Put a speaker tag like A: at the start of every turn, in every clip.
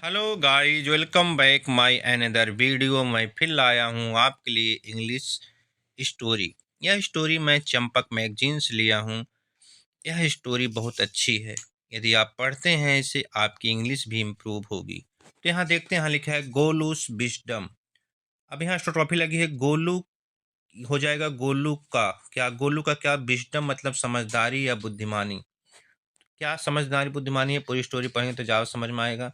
A: Hello guys, welcome back my another video. मैं फिर लाया हूँ आपके लिए इंग्लिश स्टोरी। यह स्टोरी मैं चंपक मैगजीन से लिया हूँ। यह स्टोरी बहुत अच्छी है। यदि आप पढ़ते हैं इसे, आपकी इंग्लिश भी इम्प्रूव होगी। तो यहाँ देखते हैं, यहाँ लिखा है गोलूस विजडम। अब यहाँ ट्रॉफी लगी है गोलू, हो जाएगा गोलू का क्या, गोलू का क्या, विजडम मतलब समझदारी या बुद्धिमानी। क्या समझदारी बुद्धिमानी है, पूरी स्टोरी पढ़ेंगे तो ज़्यादा समझ में आएगा।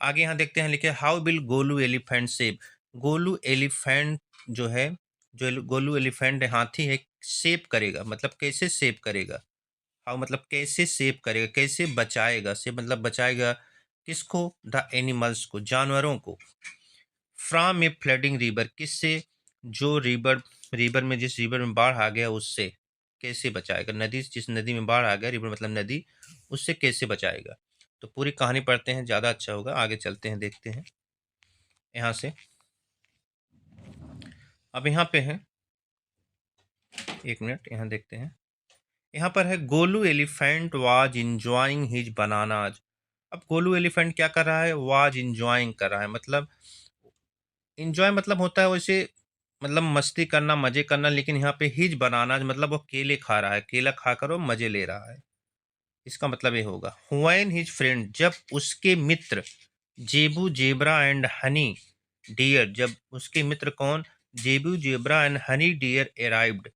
A: आगे यहाँ देखते हैं, लिखे how will Golu elephant save. Golu elephant जो है, गोलू एलिफेंट हाथी है, सेव करेगा मतलब कैसे सेव करेगा। हाउ मतलब कैसे सेव करेगा, कैसे बचाएगा। सेव मतलब बचाएगा किसको, द एनिमल्स को, जानवरों को। फ्रॉम ए फ्लडिंग रिवर, किससे, जो रिवर, रिवर में, जिस रिवर में बाढ़ आ गया उससे कैसे बचाएगा। नदी, जिस नदी में बाढ़ आ गया, रिवर मतलब नदी, उससे कैसे बचाएगा। तो पूरी कहानी पढ़ते हैं, ज़्यादा अच्छा होगा। आगे चलते हैं, देखते हैं यहाँ से। अब यहाँ पे है, एक मिनट, यहाँ देखते हैं। यहाँ पर है Golu elephant was enjoying his bananas. अब गोलू एलिफेंट क्या कर रहा है, वाज इंजॉइंग कर रहा है, मतलब इंजॉय मतलब होता है वैसे, मतलब मस्ती करना, मजे करना। लेकिन यहाँ पे हिज बनानाज मतलब वो केले खा रहा है, केला खाकर वो मजे ले रहा है। इसका मतलब ये होगा व्हेन हिज फ्रेंड, जब उसके मित्र, जेबू जेबरा एंड हनी डियर, जब उसके मित्र कौन, Zebu zebra and honey deer arrived,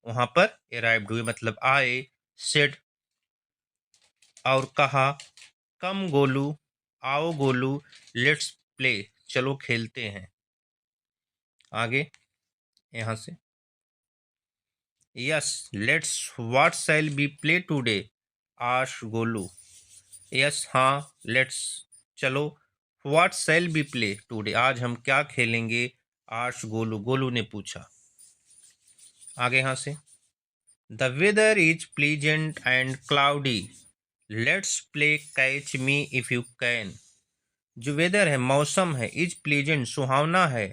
A: वहां पर अराइव्ड हुए मतलब आए, सेड और कहा, कम गोलू, आओ गोलू, लेट्स प्ले, चलो खेलते हैं। आगे यहाँ से, yes let's, what shall be play today, आश गोलू। यस हाँ, लेट्स चलो, what shall be play today, आज हम क्या खेलेंगे, आश गोलू, गोलू ने पूछा। आगे यहाँ से, the weather is pleasant and cloudy, let's play catch me if you can. जो वेदर है, मौसम है, इज प्लीजेंट सुहावना है,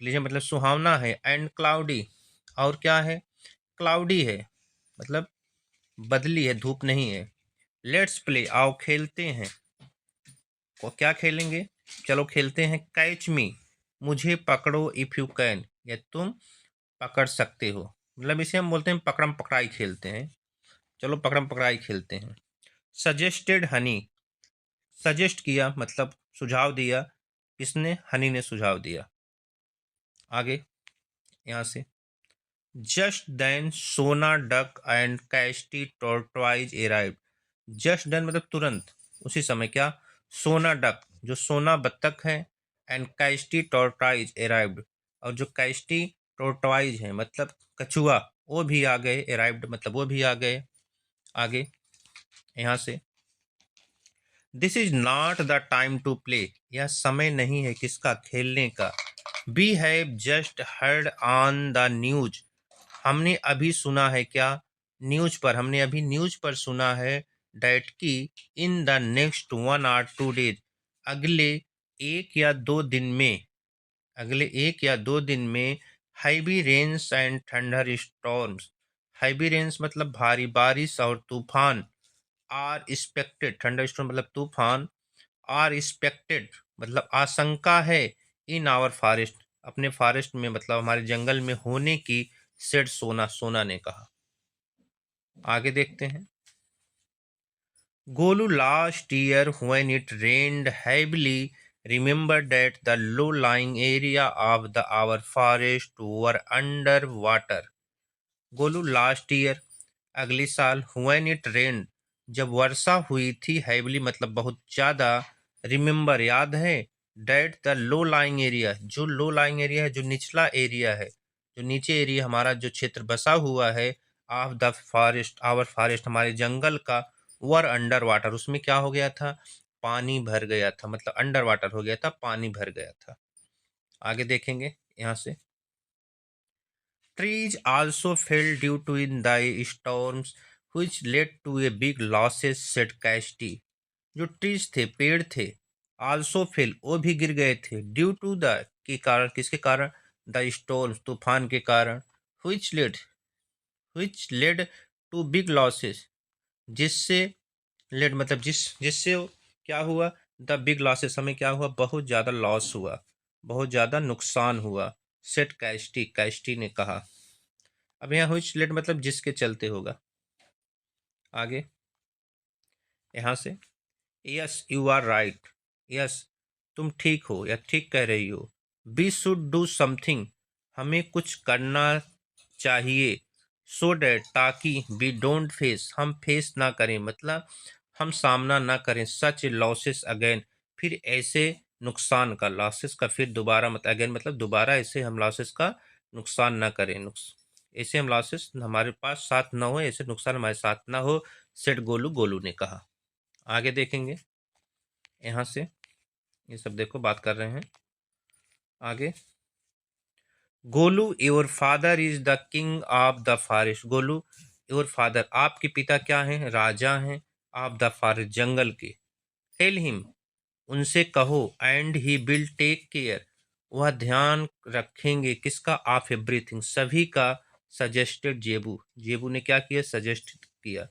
A: प्लीजेंट मतलब सुहावना है, एंड क्लाउडी और क्या है, क्लाउडी है मतलब बदली है, धूप नहीं है। लेट्स प्ले आओ खेलते हैं, और क्या खेलेंगे, चलो खेलते हैं, कैच मी मुझे पकड़ो, इफ यू कैन या तुम पकड़ सकते हो, मतलब इसे हम बोलते हैं पकड़म पकड़ाई खेलते हैं। चलो पकड़म पकड़ाई खेलते हैं। सजेस्टेड हनी, सजेस्ट किया मतलब सुझाव दिया, किसने, हनी ने सुझाव दिया। आगे यहाँ से, just then Sona duck and Casty tortoise arrived. Just then मतलब तुरंत, उसी समय क्या, सोना डक जो सोना बत्तख है, एंड कैस्टी टॉर्टवाइज अराइव्ड और जो कैस्टी टॉर्टवाइज है मतलब कछुआ, वो भी आ गए, अराइव्ड मतलब वो भी आ गए। आगे यहाँ से, this is not the time to play, यह समय नहीं है किसका, खेलने का। We have just heard on the news, हमने अभी सुना है क्या, न्यूज पर, हमने अभी न्यूज पर सुना है, डैट की, in the next 1 or 2 days, अगले एक या दो दिन में, अगले एक या दो दिन में, heavy rains and thunderstorms, heavy rains मतलब भारी बारिश और तूफान, आर एक्सपेक्टेड, थंडर स्टॉर्म मतलब तूफान, आर एक्सपेक्टेड मतलब आशंका है, इन आवर फॉरेस्ट अपने फॉरेस्ट में मतलब हमारे जंगल में होने की, सेड सोना, सोना ने कहा। आगे देखते हैं, Golu last year when it rained heavily remember that the low lying area of the our forest were under water. Golu last year अगले साल, व्हेन इट रेन्ड जब वर्षा हुई थी, हैवीली मतलब बहुत ज़्यादा, रिमेंबर याद है, that the low lying area, जो लो लाइंग एरिया है, जो निचला एरिया है, जो नीचे एरिया हमारा जो क्षेत्र बसा हुआ है, of the forest our forest हमारे जंगल का, वर अंडर वाटर उसमें क्या हो गया था, पानी भर गया था, मतलब अंडर वाटर हो गया था, पानी भर गया था। आगे देखेंगे यहाँ से, trees also fell due to in the storms which led to a big losses, said Cashty। जो ट्रीज थे, पेड़ थे, आल्सो फेल वो भी गिर गए थे, ड्यू टू द के कारण, किसके कारण, द स्टॉर्म तूफान के कारण, which led to big losses, जिससे लेड मतलब जिससे क्या हुआ, द बिग लॉसेस, हमें क्या हुआ, बहुत ज़्यादा लॉस हुआ, बहुत ज़्यादा नुकसान हुआ। सेट कैस्टी, कैस्टी ने कहा। अब यहाँ हुई लेट मतलब जिसके चलते होगा। आगे यहाँ से, yes you are right, yes तुम ठीक हो या ठीक कह रही हो। वी शुड डू समथिंग, हमें कुछ करना चाहिए। सो डैट, ताकि वी डोंट फेस, हम फेस ना करें, मतलब हम सामना ना करें, सच लॉसेस अगेन, फिर ऐसे नुकसान का, लॉसेस का फिर दोबारा, मतलब अगेन मतलब दोबारा ऐसे हम लॉसेस का नुकसान ना करें, ऐसे हम लॉसेस हमारे पास साथ ना हो, ऐसे नुकसान हमारे साथ ना हो, सेठ गोलू, गोलू ने कहा। आगे देखेंगे यहाँ से, ये सब देखो बात कर रहे हैं आगे। Golu your father is the king of the forest, Golu your father, आपके पिता क्या हैं, राजा हैं, ऑफ द फॉरेस्ट, जंगल के। टेल हिम, उनसे कहो, and he will take care, वह ध्यान रखेंगे, किसका, ऑफ एवरीथिंग, सभी का। सजेस्टेड जेबू, जेबू ने क्या किया, सजेस्ट किया,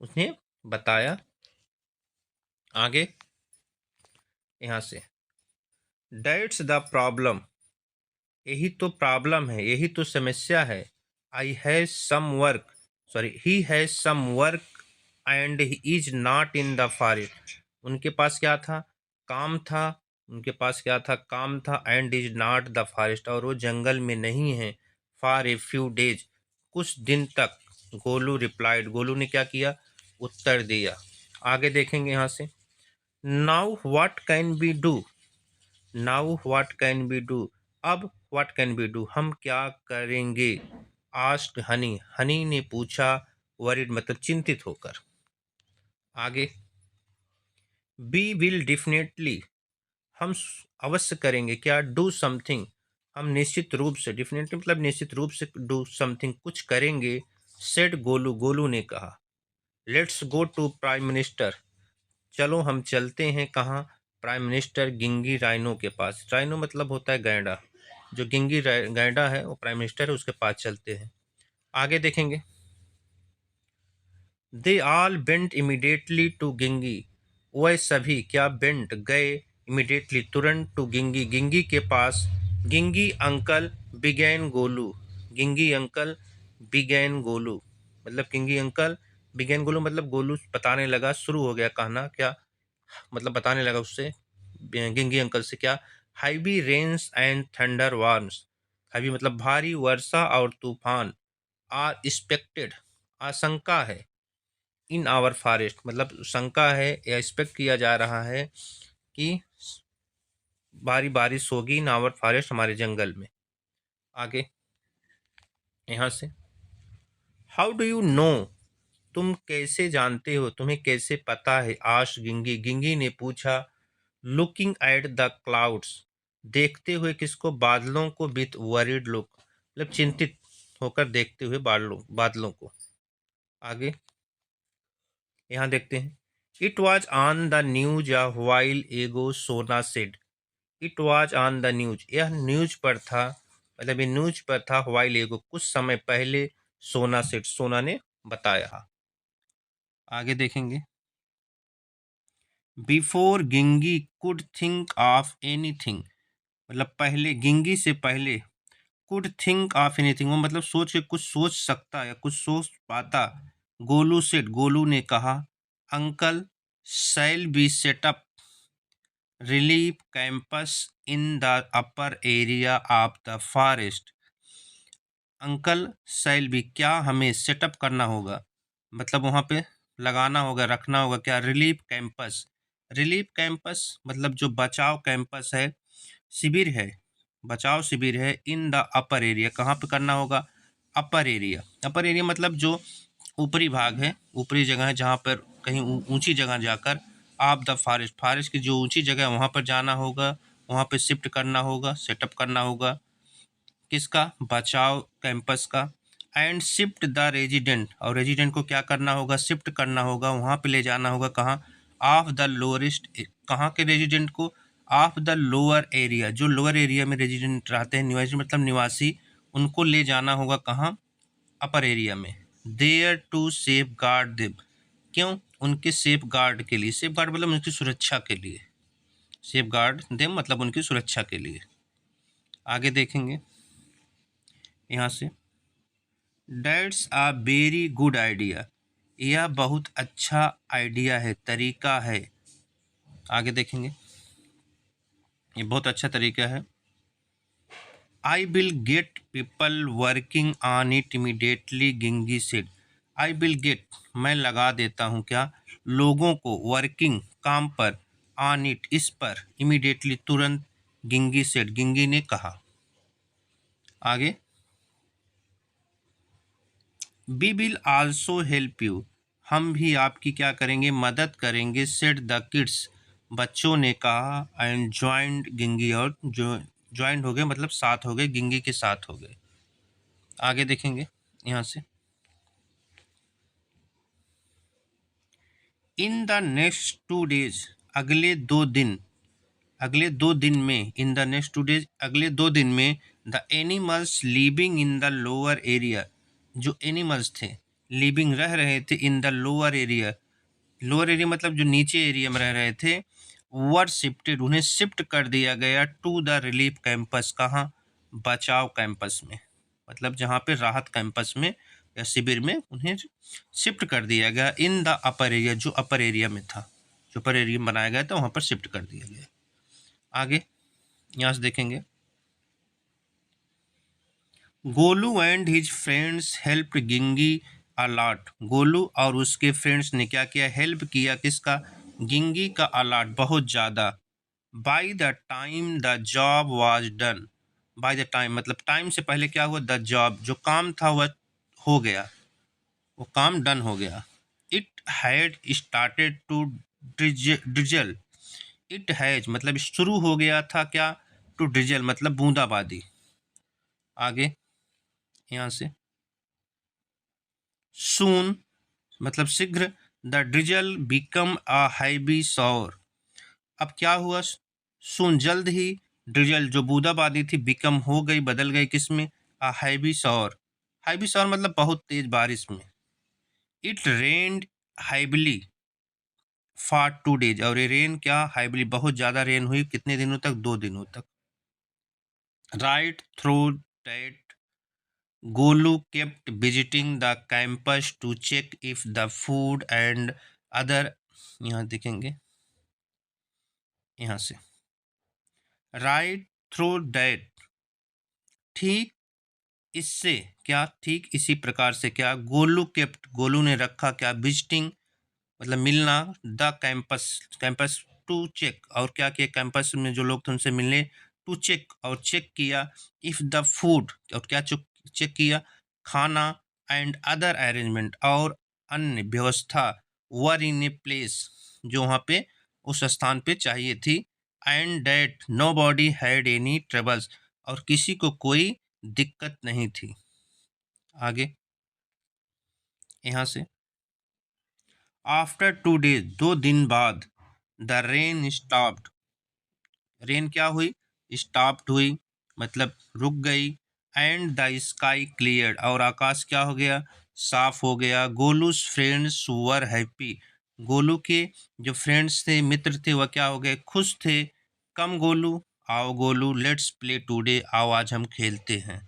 A: उसने बताया। आगे यहाँ से, दैट्स द प्रॉब्लम, यही तो प्रॉब्लम है, यही तो समस्या है। I have some work, sorry he has some work and he is not in the forest, उनके पास क्या था, काम था, उनके पास क्या था, काम था, and is not the forest, और वो जंगल में नहीं है, फॉर ए फ्यू डेज, कुछ दिन तक। गोलू रिप्लाइड, गोलू ने क्या किया, उत्तर दिया। आगे देखेंगे यहाँ से, now what can be do, now what can be do, अब व्हाट कैन बी डू, हम क्या करेंगे। आस्क्ड हनी, हनी ने पूछा, वरीड मतलब चिंतित होकर। आगे, वी विल डेफिनेटली, हम अवश्य करेंगे, क्या, डू समथिंग, हम निश्चित रूप से, डेफिनेटली मतलब निश्चित रूप से, डू समथिंग कुछ करेंगे। सेड गोलू, गोलू ने कहा। Let's go to prime minister, चलो हम चलते हैं कहाँ, प्राइम मिनिस्टर गिंगी राइनो के पास, राइनो मतलब होता है गैंडा, जो गिंगी गैंडा है वो प्राइम मिनिस्टर है, उसके पास चलते हैं। आगे देखेंगे, they all went immediately to गिंगी, वह सभी क्या, बेंट गए, इमिडिएटली तुरंत, टू गिंगी, गिंगी के पास। गिंगी uncle began Golu, गिंगी uncle began Golu, मतलब गिंगी अंकल बिगैन गोलू मतलब गोलू बताने लगा, शुरू हो गया कहना, क्या मतलब बताने लगा उससे, गिंगी अंकल से, क्या, heavy rains and thunder warns, heavy मतलब भारी वर्षा और तूफान, आर एक्सपेक्टेड, आशंका है, इन आवर फॉरेस्ट मतलब शंका है या एक्सपेक्ट किया जा रहा है कि भारी बारिश होगी इन आवर फॉरेस्ट, हमारे जंगल में। आगे यहाँ से, हाउ डू यू नो, तुम कैसे जानते हो, तुम्हें कैसे पता है, आश गिंगी, गिंगी ने पूछा। लुकिंग एट द क्लाउड्स, देखते हुए किसको, बादलों को, विथ वरीड लुक मतलब चिंतित होकर देखते हुए बादलों बादलों को। आगे यहाँ देखते हैं, it was on the news a while एगो, सोना said, it was on the news, यह न्यूज पर था, मतलब ये न्यूज पर था, वाइल एगो कुछ समय पहले, सोना सेड, सोना ने बताया। आगे देखेंगे, बिफोर गिंगी कुड थिंक ऑफ एनीथिंग, मतलब पहले, गिंगी से पहले, कुड थिंक ऑफ एनीथिंग वो मतलब सोच के कुछ सोच सकता या कुछ सोच पाता। गोलू सेड, गोलू ने कहा, uncle shall be set up relief campus in the upper area of the forest, uncle shall be क्या, हमें सेटअप करना होगा, मतलब वहाँ पे लगाना होगा, रखना होगा, क्या, रिलीफ कैंपस, रिलीफ कैंपस मतलब जो बचाव कैंपस है, शिविर है, बचाव शिविर है, इन द अपर एरिया, कहाँ पे करना होगा, अपर एरिया, अपर एरिया मतलब जो ऊपरी भाग है, ऊपरी जगह है, जहाँ पर कहीं ऊंची जगह जाकर, आप द फॉरेस्ट, फॉरेस्ट की जो ऊंची जगह है वहाँ पर जाना होगा, वहाँ पे शिफ्ट करना होगा, सेटअप करना होगा, किसका, बचाव कैंपस का। एंड शिफ्ट द रेजिडेंट, और रेजिडेंट को क्या करना होगा, शिफ्ट करना होगा, वहाँ पे ले जाना होगा, कहाँ, ऑफ द लोअरेस्ट, कहाँ के रेजिडेंट को, ऑफ द लोअर एरिया, जो लोअर एरिया में रेजिडेंट रहते हैं, निवासी मतलब निवासी, उनको ले जाना होगा कहाँ, अपर एरिया में। There to safeguard them, क्यों, उनके सेफ गार्ड के लिए, सेफ गार्ड मतलब उनकी सुरक्षा के लिए। सेफ गार्ड देम मतलब उनकी सुरक्षा के लिए। आगे देखेंगे यहाँ से, that's a very good idea, यह बहुत अच्छा आइडिया है, तरीका है। आगे देखेंगे, ये बहुत अच्छा तरीका है। I will get people working on it immediately, गिंगी सेड। आई विल गेट, मैं लगा देता हूँ क्या, लोगों को, वर्किंग काम पर, ऑन इट इस पर, इमीडिएटली तुरंत, गिंगी सेड गिंगी ने कहा। आगे, we will also help you, हम भी आपकी क्या करेंगे, मदद करेंगे, सेड द किड्स, बच्चों ने कहा, एंड ज्वाइंड गिंगी, और जो ज्वाइंड हो गए मतलब साथ हो गए, गिंगी के साथ हो गए। आगे देखेंगे यहाँ से, इन द नेक्स्ट 2 डेज, अगले 2 दिन, अगले 2 दिन में, इन द नेक्स्ट 2 डेज अगले 2 दिन में, the animals living in the lower area, जो एनिमल्स थे लिविंग रह रहे थे, in the lower area, lower area मतलब जो नीचे एरिया में रह रहे थे, वर शिफ्टेड, उन्हें शिफ्ट कर दिया गया, टू द रिलीफ कैंपस, कहाँ, बचाव कैंपस में, मतलब जहाँ पे राहत कैंपस में या शिविर में उन्हें शिफ्ट कर दिया गया, इन द अपर एरिया, जो अपर एरिया में था, जो अपर एरिया में बनाया गया था वहाँ पर शिफ्ट कर दिया गया। आगे यहाँ से देखेंगे, Golu and his friends help गिंगी अलॉट, गोलू और उसके फ्रेंड्स ने क्या किया, हेल्प किया, किसका, गिंगी का अलॉट, बहुत ज़्यादा। By the time the job was done, by the time मतलब टाइम से पहले क्या हुआ, द जॉब, जो काम था वह हो गया, वो काम डन हो गया। It had started to drizzle, it has मतलब शुरू हो गया था क्या, टू ड्रिजल मतलब बूंदाबांदी। आगे यहाँ से, सून मतलब शीघ्र, the drizzle become a heavy shower, अब क्या हुआ, सून जल्द ही, ड्रिजल जो बूंदाबांदी थी, बिकम हो गई, बदल गई, किसमें, a heavy shower, heavy shower मतलब बहुत तेज बारिश में। It rained heavily for 2 days, और ये रेन क्या, हैविली बहुत ज़्यादा रेन हुई, कितने दिनों तक, 2 दिनों तक। Right through that, Golu kept visiting the campus to check if the food and other, यहाँ देखेंगे यहाँ से, राइट थ्रू दैट, ठीक इससे क्या, ठीक इसी प्रकार से क्या, गोलू केप्ट, गोलू ने रखा क्या, विजिटिंग मतलब मिलना, the campus, campus to check, और क्या किया, कैंपस में जो लोग थे उनसे मिलने, टू चेक, और चेक किया, इफ द फूड, और क्या चेक किया, खाना, एंड अदर अरेंजमेंट, और अन्य व्यवस्था, वर इन ए प्लेस, जो वहाँ पे उस स्थान पे चाहिए थी, and that nobody had any troubles, और किसी को कोई दिक्कत नहीं थी। आगे यहाँ से, आफ्टर 2 डेज, 2 दिन बाद, द रेन स्टॉप्ड, रेन क्या हुई, स्टॉप्ड हुई मतलब रुक गई, एंड द स्काई क्लियर्ड, और आकाश क्या हो गया, साफ हो गया। Golu's friends were happy, Golu के जो फ्रेंड्स थे, मित्र थे, वह क्या हो गए, खुश थे। कम गोलू, आओ गोलू, लेट्स प्ले टुडे, आओ आज हम खेलते हैं।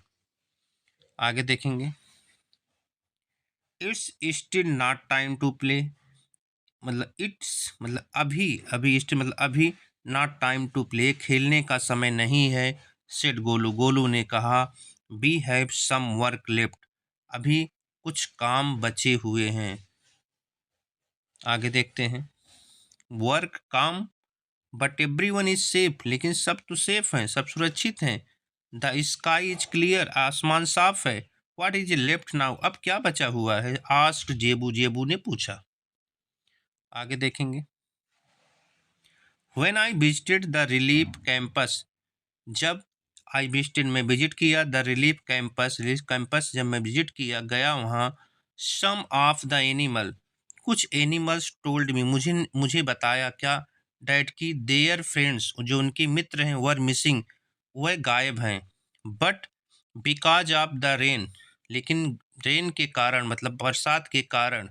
A: आगे देखेंगे, it's still not time to play, मतलब इट्स मतलब अभी, अभी स्टिल मतलब अभी, नॉट टाइम टू प्ले खेलने का समय नहीं है, सेड गोलू, गोलू ने कहा, we have some work left, अभी कुछ काम बचे हुए हैं। आगे देखते हैं, वर्क काम, बट एवरीवन इज सेफ, लेकिन सब तो सेफ हैं, सब सुरक्षित हैं। द स्काई इज क्लियर, आसमान साफ है। व्हाट इज लेफ्ट नाउ, अब क्या बचा हुआ है, आस्क्ड जेबू, जेबू ने पूछा। आगे देखेंगे, when I visited the relief campus, जब आई विजिटेड मैं विजिट किया, the relief campus, relief campus जब मैं विजिट किया गया वहाँ, सम ऑफ द एनिमल, कुछ एनिमल्स टोल्ड मी, मुझे बताया क्या, डैट की देयर फ्रेंड्स, जो उनके मित्र हैं, वर मिसिंग, वह गायब हैं, but because of the rain, लेकिन रेन के कारण मतलब बरसात के कारण।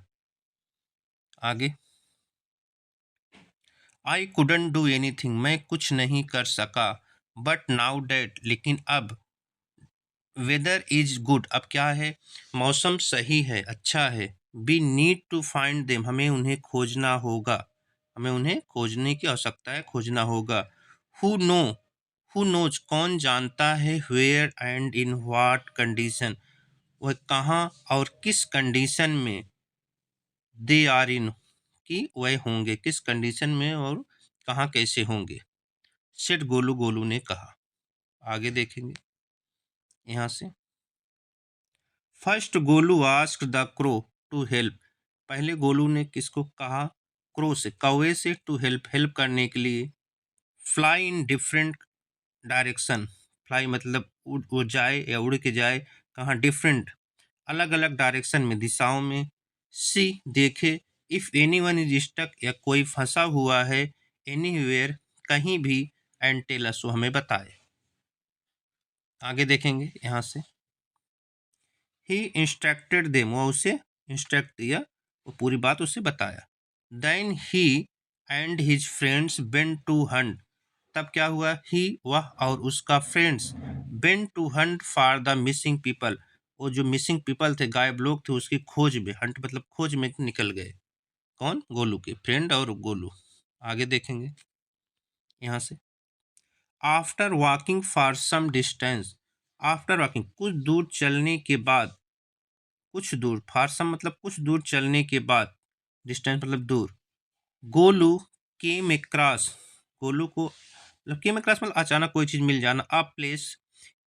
A: आगे, आई कुडंट डू एनीथिंग, मैं कुछ नहीं कर सका। बट नाउ डैट, लेकिन अब। वेदर इज गुड, अब क्या है, मौसम सही है, अच्छा है। We need to find them, हमें उन्हें खोजना होगा, हमें उन्हें खोजने की आवश्यकता है, खोजना होगा। हु नो, हु नोज, कौन जानता है। Where and in what condition, वह कहाँ और किस कंडीशन में। दे आर इन, कि वह होंगे, किस कंडीशन में और कहाँ कैसे होंगे। सेठ गोलू, गोलू ने कहा। आगे देखेंगे यहाँ से। First Golu asked the crow to help, पहले गोलू ने किसको कहा, क्रो से, कौवे से, टू हेल्प, हेल्प करने के लिए। Fly in different direction, fly मतलब वो जाए या उड़ के जाए, कहाँ, डिफरेंट, अलग अलग डायरेक्शन में, दिशाओं में। सी, देखे, if anyone is stuck, या कोई फंसा हुआ है, एनीवेयर, कहीं भी, एंड टेल अस, वो हमें बताए। आगे देखेंगे यहाँ से। ही इंस्ट्रक्टेड देम, वो उसे इंस्ट्रक्ट दिया, वो पूरी बात उसे बताया। Then he and his friends went to hunt, तब क्या हुआ, ही, वह और उसका friends, went to hunt for the missing people, वो जो मिसिंग पीपल थे, गायब लोग थे, उसकी खोज में, हंट मतलब खोज में निकल गए। कौन, गोलू के फ्रेंड और गोलू। आगे देखेंगे यहाँ से। After walking for some distance, after walking, कुछ दूर चलने के बाद, कुछ दूर, फॉर सम मतलब कुछ दूर चलने के बाद, डिस्टेंस मतलब दूर। गोलू केम अक्रॉस, गोलू को मतलब केम अक्रॉस मतलब अचानक कोई चीज मिल जाना। अ प्लेस,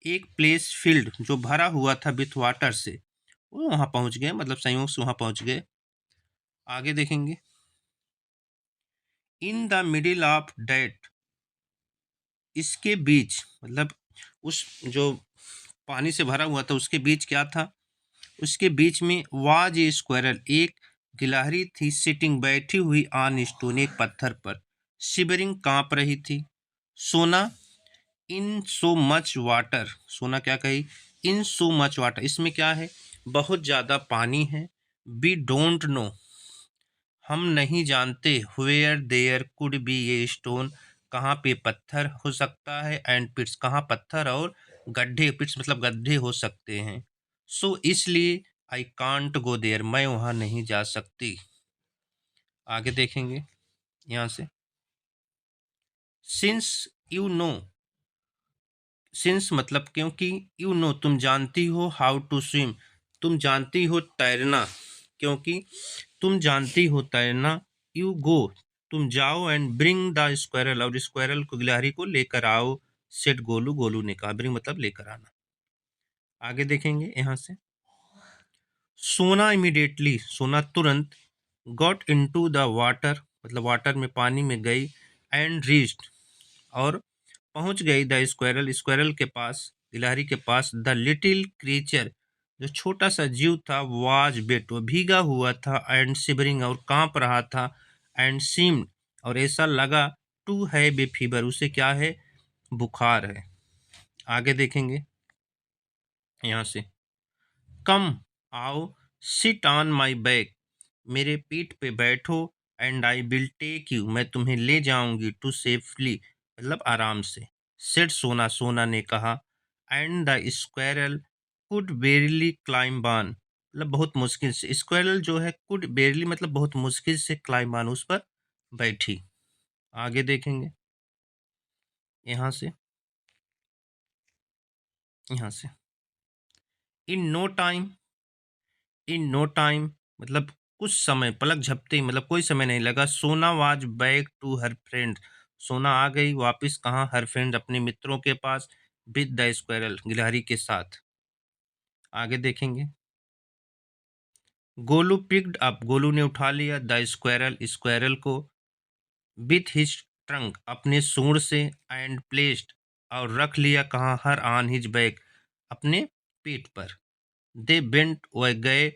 A: एक प्लेस फील्ड जो भरा हुआ था विथ वाटर से, वो वहां पहुंच गए, मतलब संयोग से वहां पहुंच गए। आगे देखेंगे। In the middle of that, इसके बीच मतलब उस जो पानी से भरा हुआ था उसके बीच क्या था, उसके बीच में वाज ए स्क्वायरल, एक गिलहरी थी, सिटिंग, बैठी हुई, ऑन स्टोन, एक पत्थर पर, शिवरिंग, कांप रही थी। सोना, इन सो मच वाटर, सोना क्या कही, इन सो मच वाटर, इसमें क्या है, बहुत ज़्यादा पानी है। वी डोंट नो, हम नहीं जानते। Where there could be a stone, कहाँ पे पत्थर हो सकता है, एंड पिट्स, कहाँ पत्थर और गड्ढे, पिट्स मतलब गड्ढे हो सकते हैं। सो इसलिए आई कांट गो देयर, मैं वहाँ नहीं जा सकती। आगे देखेंगे यहाँ से। सिंस यू नो, सिंस मतलब क्योंकि, यू नो तुम जानती हो, हाउ टू स्विम, तुम जानती हो तैरना, क्योंकि तुम जानती हो तैरना। यू गो, तुम जाओ, एंड ब्रिंग द स्क्वायरल, और स्क्वायरल को, गिलहरी को लेकर आओ। सेट गोलू, गोलू ने कहा, ब्रिंग मतलब लेकर आना। आगे देखेंगे यहाँ से। सोना इमीडिएटली, सोना तुरंत, गॉट इनटू द वाटर मतलब वाटर में, पानी में गई, एंड रीच्ड, और पहुंच गई, द स्क्वायरल, स्क्वायरल के पास, गिलहरी के पास। द लिटिल क्रीचर, जो छोटा सा जीव था, वाज बेट, वो भीगा हुआ था, एंड शिवरिंग, और कांप रहा था, एंड सीम्ड, और ऐसा लगा, टू है बे फीवर, उसे क्या है, बुखार है। आगे देखेंगे यहाँ से। कम, आओ, सिट ऑन माई बैक, मेरे पीठ पे बैठो, and I will take you, मैं तुम्हें ले जाऊंगी, टू सेफली मतलब आराम से। सेड सोना, सोना ने कहा। And the squirrel could barely climb on, मतलब बहुत मुश्किल से, स्क्वायरल जो है, कुड बेरली मतलब बहुत मुश्किल से, क्लाइंब ऑन, उस पर बैठी। आगे देखेंगे यहाँ से, यहाँ से। In no time, in no time मतलब कुछ समय, पलक झपते ही, मतलब कोई समय नहीं लगा। Sona was back to her friend, Sona आ गई वापस, कहाँ, हर फ्रेंड, अपने मित्रों के पास, विद द स्क्वायरल, गिलहरी के साथ। आगे देखेंगे। गोलू पिक्ड अप, गोलू ने उठा लिया, द स्क्वायरल, स्क्वायरल को, विथ हिज ट्रंक, अपने सूंड से, एंड प्लेस्ड, और रख लिया, कहाँ, हर ऑन हिज बैक, अपने पीठ पर। दे बेंट, वह गए,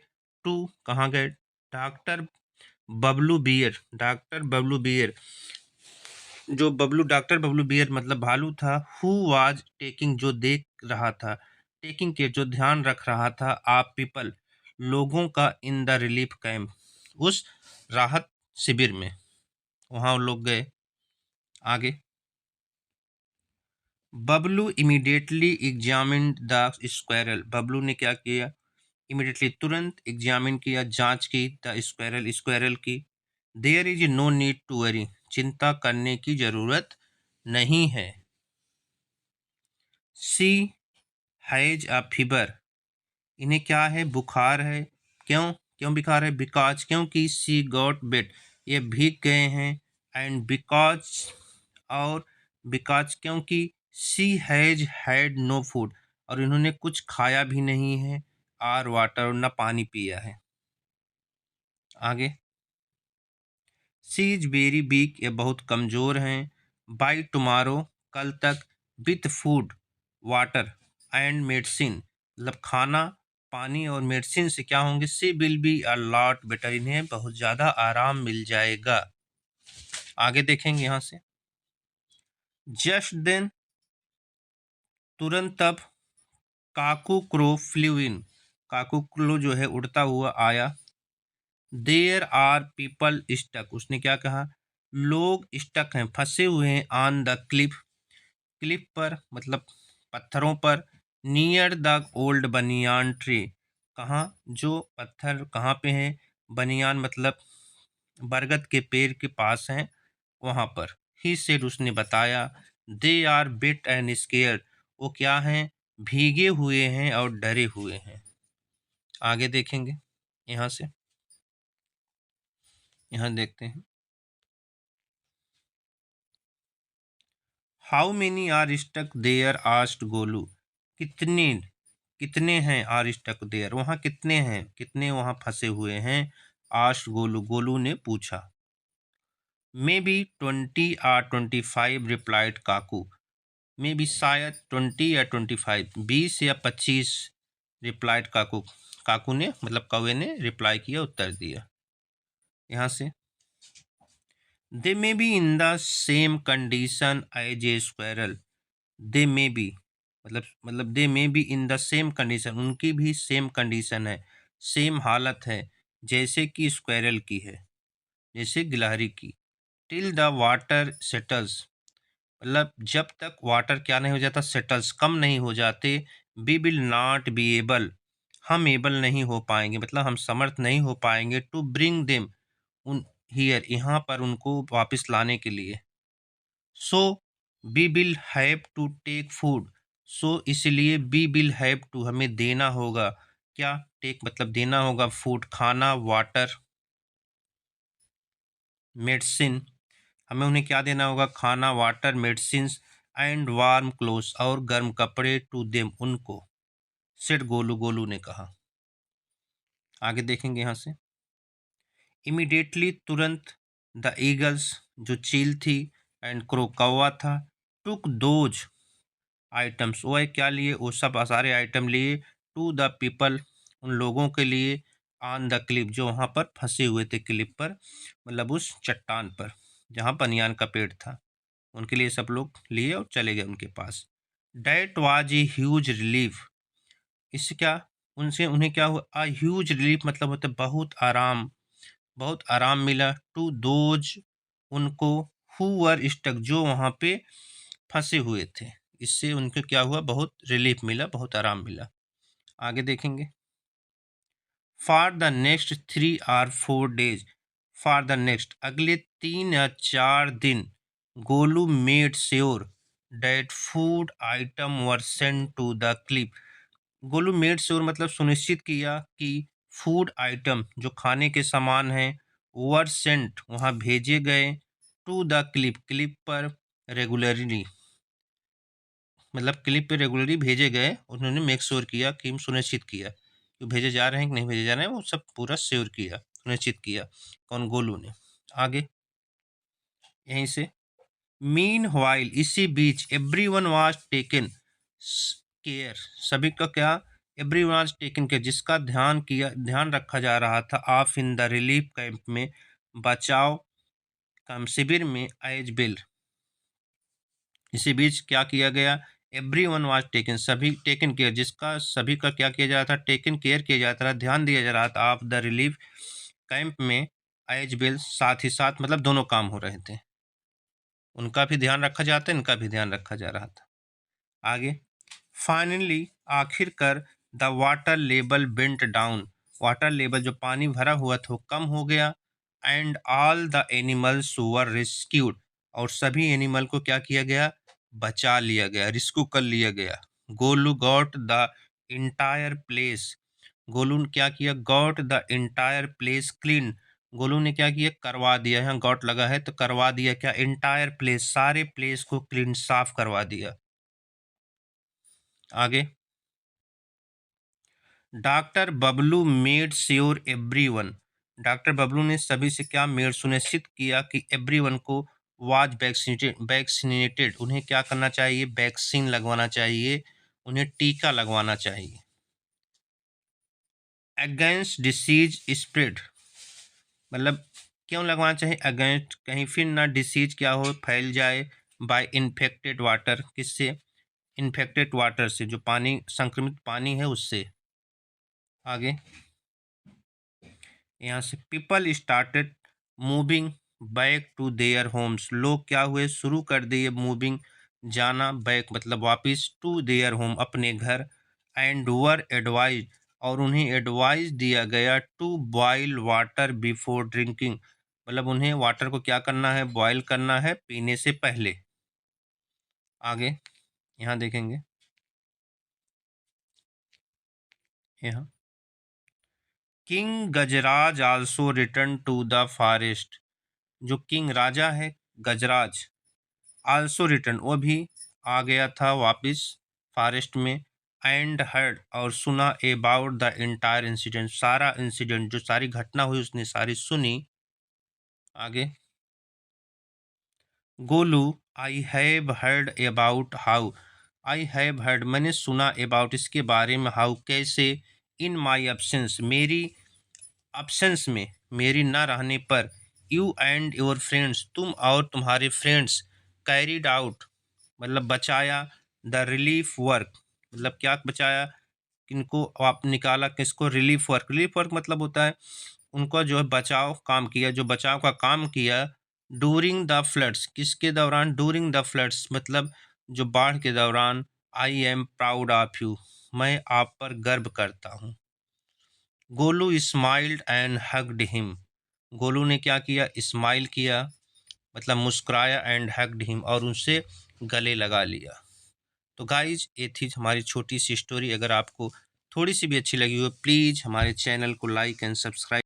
A: टू, कहाँ गए, doctor Bablu bear, doctor Bablu bear, जो बबलू, डॉक्टर बबलू बियर मतलब भालू था। हु वाज टेकिंग, जो देख रहा था, टेकिंग के जो ध्यान रख रहा था, आप पीपल, लोगों का, इन द रिलीफ कैंप, उस राहत शिविर में, वहाँ लोग गए। आगे, Bablu immediately examined the squirrel. Bablu ने क्या किया? इमीडिएटली, तुरंत एग्जामिन किया, जांच की, द स्क्वायरल, स्क्वायरल की। There is no need to worry, चिंता करने की जरूरत नहीं है। सी हैज अ फीवर, इन्हें क्या है? बुखार है। क्यों? क्यों बुखार है? बिकॉज, क्योंकि सी गॉट वेट, ये भीग गए हैं। एंड बिकॉज, और बिकॉज क्योंकि सी हैज हैड नो फूड, और इन्होंने कुछ खाया भी नहीं है, और वाटर, और ना पानी पिया है। आगे, सी इज वेरी वीक, ये बहुत कमज़ोर हैं। बाई टुमारो, कल तक। With food, water and medicine, मतलब खाना, पानी और मेडिसिन से क्या होंगे? She will be a lot better, इन्हें बहुत ज़्यादा आराम मिल जाएगा। आगे देखेंगे यहाँ से, जस्ट देन, तुरंत तब, काकू क्रो फ्लू इन, काकू क्रो जो है उड़ता हुआ आया। देयर आर पीपल स्टक, उसने क्या कहा? लोग स्टक हैं, फंसे हुए हैं, ऑन द क्लिफ, क्लिफ पर मतलब पत्थरों पर। Near the old banyan tree, कहाँ? जो पत्थर कहाँ पे हैं? बनियान मतलब बरगद के पेड़ के पास हैं, वहाँ पर। ही सेड, उसने बताया। They are bit and scared, वो क्या हैं? भीगे हुए हैं और डरे हुए हैं। आगे देखेंगे यहाँ से, यहाँ देखते हैं, how many are stuck there asked Golu, कितने, कितने हैं? आर स्टक देयर, वहाँ कितने हैं? कितने वहाँ फंसे हुए हैं? आस्ट गोलू, गोलू ने पूछा। Maybe 20 or 25, replied Kaku, maybe शायद 20 या 25, 20 या 25, रिप्लाइड काकू, काकू ने मतलब कौवे ने रिप्लाई किया, उत्तर दिया। यहाँ से, they may be in the same condition as a squirrel, they may be मतलब they may be in the same condition, उनकी भी सेम कंडीशन है, सेम हालत है, जैसे कि स्क्वायरल की है, जैसे गिलहरी की। टिल द वाटर सेटल्स, मतलब जब तक वाटर क्या नहीं हो जाता? सेटल्स, कम नहीं हो जाते। We will not be able, हम एबल नहीं हो पाएंगे, मतलब हम समर्थ नहीं हो पाएंगे। टू ब्रिंग देम, उन हियर, यहाँ पर उनको वापस लाने के लिए। So we will have to take food, so इसलिए वी विल हैव टू, हमें देना होगा। क्या? टेक मतलब देना होगा, फूड खाना, वाटर, मेडिसिन, हमें उन्हें क्या देना होगा? खाना, water, medicine and warm clothes, और गर्म कपड़े, टू देम, उनको। सेड गोलू, गोलू ने कहा। आगे देखेंगे यहाँ से, इमीडिएटली, तुरंत। द ईगल्स, जो चील थी, एंड क्रो, कौवा था। टुक दोज आइटम्स, वो क्या लिए? वो सब सारे आइटम लिए। टू द पीपल, उन लोगों के लिए। ऑन द क्लिप, जो वहाँ पर फंसे हुए थे, क्लिप पर मतलब उस चट्टान पर जहाँ बनियान का पेड़ था, उनके लिए सब लोग लिए और चले गए उनके पास। That was a huge relief, इससे क्या? उनसे उन्हें क्या हुआ? अ ह्यूज रिलीफ मतलब होता है बहुत आराम, बहुत आराम मिला। टू दोज, उनको। हु वर स्टक, जो वहाँ पे फंसे हुए थे, इससे उनको क्या हुआ? बहुत रिलीफ मिला, बहुत आराम मिला। आगे देखेंगे, for the next 3 or 4 days, for the next, अगले 3 या 4 दिन। Golu made sure that food item were sent to the clip, Golu made sure मतलब सुनिश्चित किया कि फूड आइटम, जो खाने के सामान हैं, वर सेंट, वहाँ भेजे गए। टू द क्लिप, क्लिप पर। रेगुलरली, मतलब क्लिप पे रेगुलरली भेजे गए, उन्होंने मेक श्योर किया कि सुनिश्चित किया कि भेजे जा रहे हैं कि नहीं भेजे जा रहे हैं, वो सब पूरा श्योर किया, सुनिश्चित किया। कौन? गोलू ने। आगे यहीं से, मीन वाइल, इसी बीच, everyone was taken care, सभी का क्या? Everyone was taken care, जिसका ध्यान रखा जा रहा था। Of in the relief camp में, बचाव काम शिविर में। एज बिल, इसी बीच क्या किया गया? एवरी वन वॉज टेकन, सभी टेकन केयर, जिसका सभी का क्या किया जा रहा था? टेकन केयर किया जाता रहा, ध्यान दिया जा रहा था। ऑफ द रिलीफ कैंप में। एज वेल, साथ ही साथ, मतलब दोनों काम हो रहे थे। उनका भी ध्यान रखा जाता है, इनका भी ध्यान रखा जा रहा था। आगे, फाइनली आखिरकार the water level went down, water level जो पानी भरा हुआ था वो कम हो गया। And all the animals were rescued, और सभी एनिमल को क्या किया गया, बचा लिया गया, रिस्क्यू कर लिया गया। Golu got the entire place, Golu ने क्या किया, got the entire place clean, Golu ने क्या किया, करवा दिया, यहाँ गॉट लगा है तो करवा दिया क्या, इंटायर प्लेस, सारे प्लेस को क्लीन, साफ करवा दिया। आगे, doctor Bablu made sure everyone, doctor Bablu ने सभी से क्या मेड, सुनिश्चित किया कि एवरीवन को वाज वैक्सीनेटेड, उन्हें क्या करना चाहिए, वैक्सीन लगवाना चाहिए, उन्हें टीका लगवाना चाहिए। अगेंस्ट डिसीज स्प्रेड, मतलब क्यों लगवाना चाहिए, अगेंस्ट, कहीं फिर ना डिसीज क्या हो, फैल जाए, बाय इन्फेक्टेड वाटर, किससे, इन्फेक्टेड वाटर से, जो पानी, संक्रमित पानी है उससे। आगे, यहाँ से people started moving back to their homes, लोग क्या हुए, शुरू कर दिए मूविंग, जाना, बैक मतलब वापिस, टू देयर होम अपने घर। एंड वर एडवाइज, और उन्हें एडवाइस दिया गया, to boil water before drinking, मतलब उन्हें वाटर को क्या करना है, बॉयल करना है पीने से पहले। आगे यहाँ देखेंगे, यहाँ king Gajraj also return to the forest, जो किंग राजा है गजराज, आल्सो रिटर्न वो भी आ गया था वापिस फॉरेस्ट में। एंड हर्ड, और सुना, अबाउट द इंटायर इंसिडेंट, सारा इंसिडेंट, जो सारी घटना हुई उसने सारी सुनी। आगे, Golu, I have heard about how, I have heard मैंने सुना, अबाउट इसके बारे में, हाउ कैसे, इन माई एब्सेंस मेरी एब्सेंस में, मेरी ना रहने पर, यू एंड योर फ्रेंड्स, तुम और तुम्हारे फ्रेंड्स, कैरिड आउट मतलब बचाया, द रिलीफ वर्क मतलब क्या बचाया, किनको आप निकाला, किसको, रिलीफ वर्क, रिलीफ वर्क मतलब होता है उनको जो है बचाव काम किया, जो बचाव का काम किया, डूरिंग द फ्लड्स, किसके दौरान, डूरिंग द फ्लड्स मतलब जो बाढ़ के दौरान। I am proud of you, मैं आप पर गर्व करता हूँ। Golu smiled and hugged him, Golu ने क्या किया, स्माइल किया मतलब मुस्कुराया, एंड हग्ड हिम और उनसे गले लगा लिया। तो गाइज ये थी हमारी छोटी सी स्टोरी, अगर आपको थोड़ी सी भी अच्छी लगी हो प्लीज़ हमारे चैनल को लाइक एंड सब्सक्राइब